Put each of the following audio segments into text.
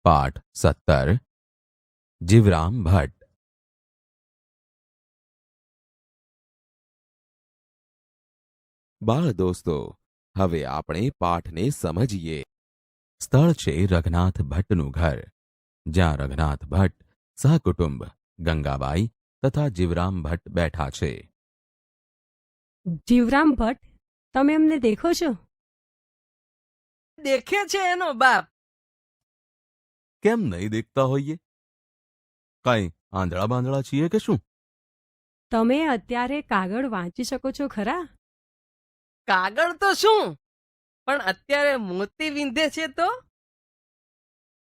પાઠ 17 જીવરામ ભટ્ટ। બાળ દોસ્તો, હવે આપણે પાઠને સમજીએ। સ્થળ છે રઘનાથ ભટ્ટનું ઘર, જ્યાં રઘનાથ ભટ્ટ સહકુટુંબ ગંગાબાઈ તથા જીવરામ ભટ્ટ બેઠા છે। જીવરામ ભટ્ટ, તમે અમને દેખો છો? દેખે છે એનો બાપ। કેમ નહીં દેખતા હોઈએ? કાંઈ આંધળા બાંધળા છીએ કે શું? તમે અત્યારે કાગળ વાંચી શકો છો ખરા? કાગળ તો શું, પણ અત્યારે મોતી વિંધે છે તો?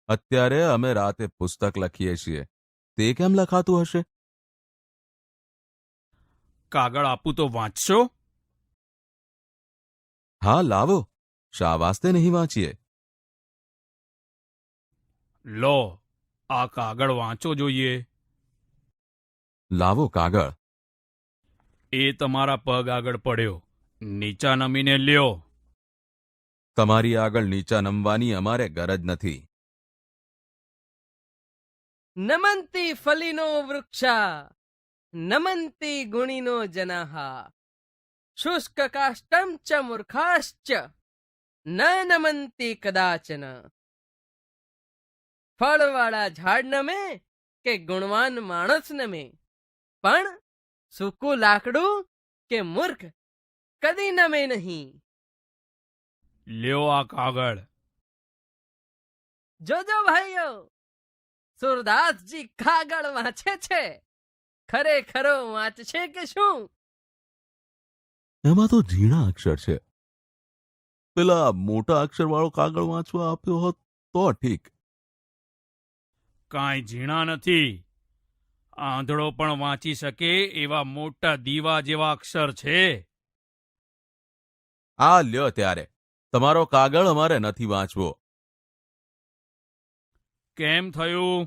અત્યારે અમે રાતે પુસ્તક લખીએ છીએ, તે કેમ લખાતું હશે? કાગળ આપું તો વાંચશો? હા લાવો, શા વાસ્તે નહીં વાંચીએ? લો, આ કાગળ વાંચો જોઈએ। લાવો કાગળ। એ તમારા પગ આગળ પડ્યો, નીચા નમીને લ્યો। તમારી આગળ નીચા નમવાની અમારે ગરજ નથી। નમંતી ફલીનો વૃક્ષા, નમંતી ગુણીનો જનાહા, શુષ્ક કાષ્ટમ ચ મૂર્ખાશ્ચ ન નમંતી કદાચન। ફળવાળા ઝાડ નમે કે ગુણવાન માણસ નમે, પણ સૂકું લાકડું કે મૂર્ખ કદી નમે નહીં। લ્યો આ કાગળ। જોજો ભાઈઓ, સુરદાસજી કાગળ વાંચે છે। ખરેખરો વાંચશે કે શું? એમાં તો ઝીણા અક્ષર છે। પેલા મોટા અક્ષરવાળો કાગળ વાંચવા આપ્યો હોત તો ઠીક। કાંઈ ઝીણા નથી, આંધળો પણ વાંચી શકે એવા મોટા દીવા જેવા અક્ષર છે। આ લ્યો ત્યારે, તમારો કાગળ અમારે નથી વાંચવો। કેમ થયું?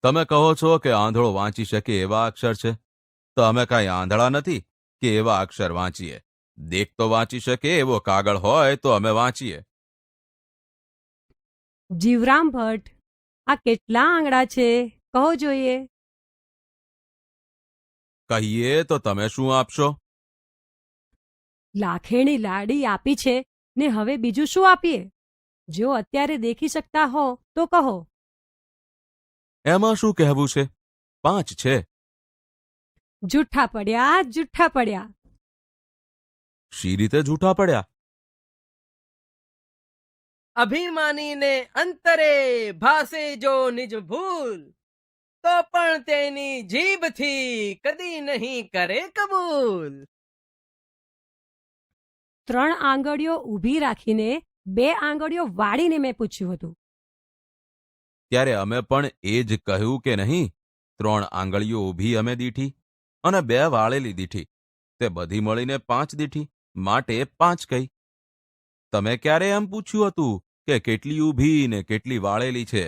તમે કહો છો કે આંધળો વાંચી શકે એવા અક્ષર છે, તો અમે કાંઈ આંધળા નથી કે એવા અક્ષર વાંચીએ। દેખ તો વાંચી શકે એવો કાગળ હોય તો અમે વાંચીએ। જીવરામ ભટ્ટ, આ કેટલા આંગળા છે કહો જોઈએ? કહીએ તો તમે શું આપશો? લાખેણી લાડી આપી છે ને હવે બીજું શું આપીએ? જો અત્યારે દેખી શકતા હો તો કહો। એમાં શું કહેવું છે? 5 છે। જૂઠા પડ્યા, જૂઠા પડ્યા। શી રીતે જૂઠા પડ્યા? અભિમાનીને અંતરે ભાસે જો નિજ ભૂલ, તો પણ તેની જીભથી કદી નહીં કરે કબૂલ। 3 આંગળીઓ ઊભી રાખીને 2 આંગળીઓ વાળીને મેં પૂછ્યું હતું। ત્યારે અમે પણ એ જ કહ્યું કે નહીં? 3 આંગળીઓ ઊભી અમે દીઠી અને 2 વાળેલી દીઠી, તે બધી મળીને 5 દીઠી, માટે 5 કહી। તમે ક્યારે એમ પૂછ્યું હતું કે કેટલી ઊભી ને કેટલી વાળેલી છે?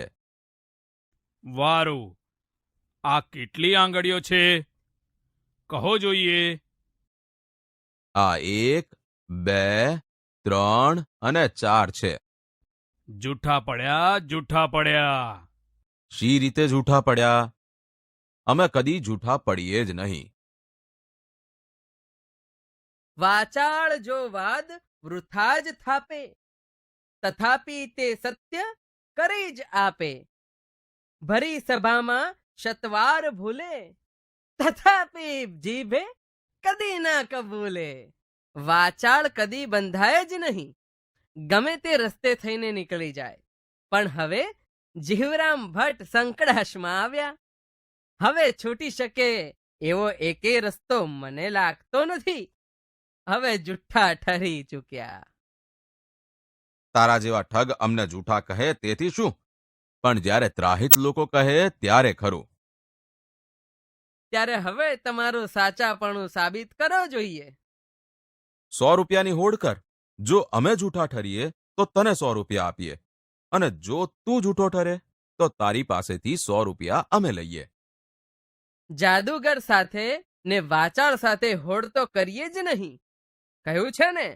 વારું, આ કેટલી આંગળીઓ છે કહો જોઈએ? આ 1, 2, 3 અને 4 છે। જૂઠા પડ્યા, જૂઠા પડ્યા। શી રીતે જૂઠા પડ્યા? અમે કદી જૂઠા પડીએ જ નહીં। વાચાળ જો વાદ વૃથા જ થાપે, તથાપી તે સત્ય કરી જ આપે। ભરી સભામાં શતવાર ભૂલે, તથાપી જીભે કદી ના કબૂલે। વાચાળ કદી બંધાય જ નહીં, ગમે તે રસ્તે થઈને નીકળી જાય। પણ હવે જીવરામ ભટ્ટ સંકડાશમાં આવ્યા, હવે છૂટી શકે એવો એકેય રસ્તો મને લાગતો નથી। હવે જુઠ્ઠા ઠરી ચૂક્યા। તારા જેવા ઠગ અમને જૂઠા કહે તેથી શું, પણ જ્યારે ત્રાહિત લોકો કહે ત્યારે ખરું। ત્યારે હવે તમારું સાચાપણું સાબિત કરો જોઈએ। 100 રૂપિયાની હોડ કર। જો અમે જૂઠા ઠરીએ તો તને 100 રૂપિયા આપીએ, અને જો તું જૂઠો ઠરે તો તારી પાસેથી 100 રૂપિયા અમે લઈએ। જાદુગર સાથે ને વાચાળ સાથે હોડ તો કરીએ જ નહીં। કહ્યું છે ને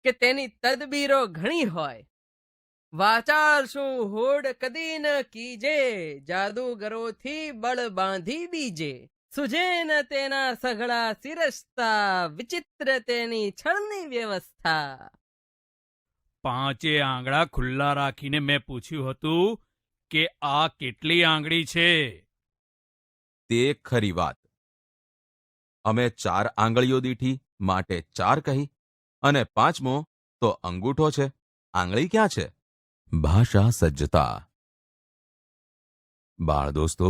કે તેની તદબીરો ઘણી હોય। વાચાળ શું હોડ કદી ન કીજે, જાદુગરોથી બળ બાંધી બીજે. સુજે ન તેના સઘળા શિરસ્તા, વિચિત્ર તેની છળની વ્યવસ્થા. પાંચે આંગળા ખુલ્લા રાખીને મેં પૂછ્યું હતું કે આ કેટલી આંગળી છે? તે ખરી વાત. અમે 4 આંગળીઓ દીઠી માટે 4 કહી, અને 5મો તો અંગૂઠો છે. આંગળી ક્યાં છે? ભાષા સજ્જતા. બાળ દોસ્તો,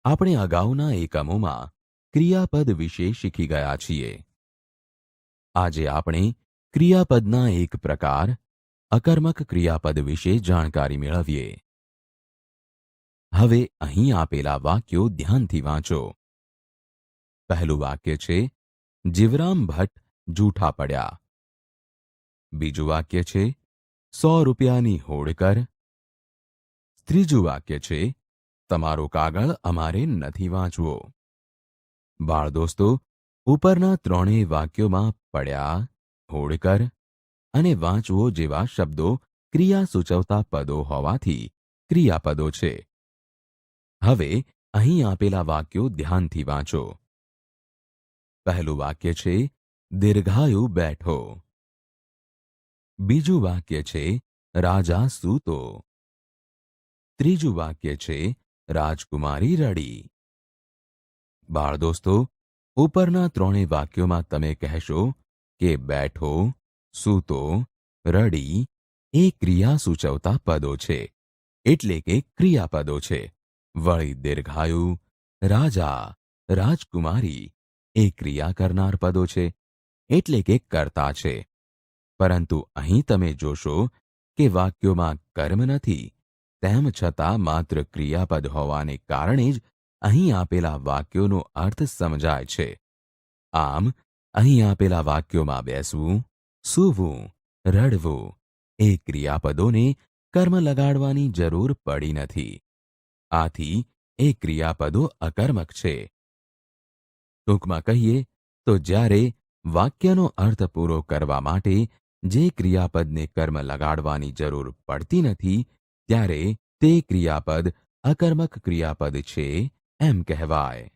આપણે અગાઉના એકમોમાં ક્રિયાપદ વિશે શીખી ગયા છીએ. આજે આપણે ક્રિયાપદના એક પ્રકાર અકર્મક ક્રિયાપદ વિશે જાણકારી મેળવીએ. હવે અહીં આપેલા વાક્યો ધ્યાનથી વાંચો. પહેલું વાક્ય છે, જીવરામ ભટ્ટ જૂઠા પડ્યા. બીજું વાક્ય છે, 100 રૂપિયાની હોડ કર. ત્રીજું વાક્ય છે, તમારો કાગળ અમારે નથી વાંચવો. બાળ દોસ્તો, ઉપરના ત્રણેય વાક્યોમાં પડ્યા, હોડ કર અને વાંચવો જેવા શબ્દો ક્રિયા સૂચવતા પદો હોવાથી ક્રિયાપદો છે. હવે અહીં આપેલા વાક્યો ધ્યાનથી વાંચો. પહેલું વાક્ય છે, દીર્ઘાયુ બેઠો. બીજું વાક્ય છે, રાજા સૂતો. ત્રીજું વાક્ય છે, રાજકુમારી રડી. બાળ દોસ્તો, ઉપરના ત્રણેય વાક્યોમાં તમે કહેશો કે બેઠો, સૂતો, રડી એ ક્રિયા સૂચવતા પદો છે, એટલે કે ક્રિયાપદો છે. વળી દીર્ઘાયુ, રાજા, રાજકુમારી એ ક્રિયા કરનાર પદો છે, એટલે કે કર્તા છે. પરંતુ અહીં તમે જોશો કે વાક્યોમાં કર્મ નથી, તેમ છતાં માત્ર ક્રિયાપદ હોવાને કારણે જ અહીં આપેલા વાક્યોનો અર્થ સમજાય છે. આમ અહીં આપેલા વાક્યોમાં બેસવું, સૂવું, રડવું એ ક્રિયાપદોને કર્મ લગાડવાની જરૂર પડી નથી. આથી એ ક્રિયાપદો અકર્મક છે. ટૂંકમાં કહીએ તો જ્યારે વાક્યનો અર્થ પૂરો કરવા માટે જે ક્રિયાપદને કર્મ લગાડવાની જરૂર પડતી નથી, ત્યારે તે ક્રિયાપદ અકર્મક ક્રિયાપદ છે એમ કહેવાય.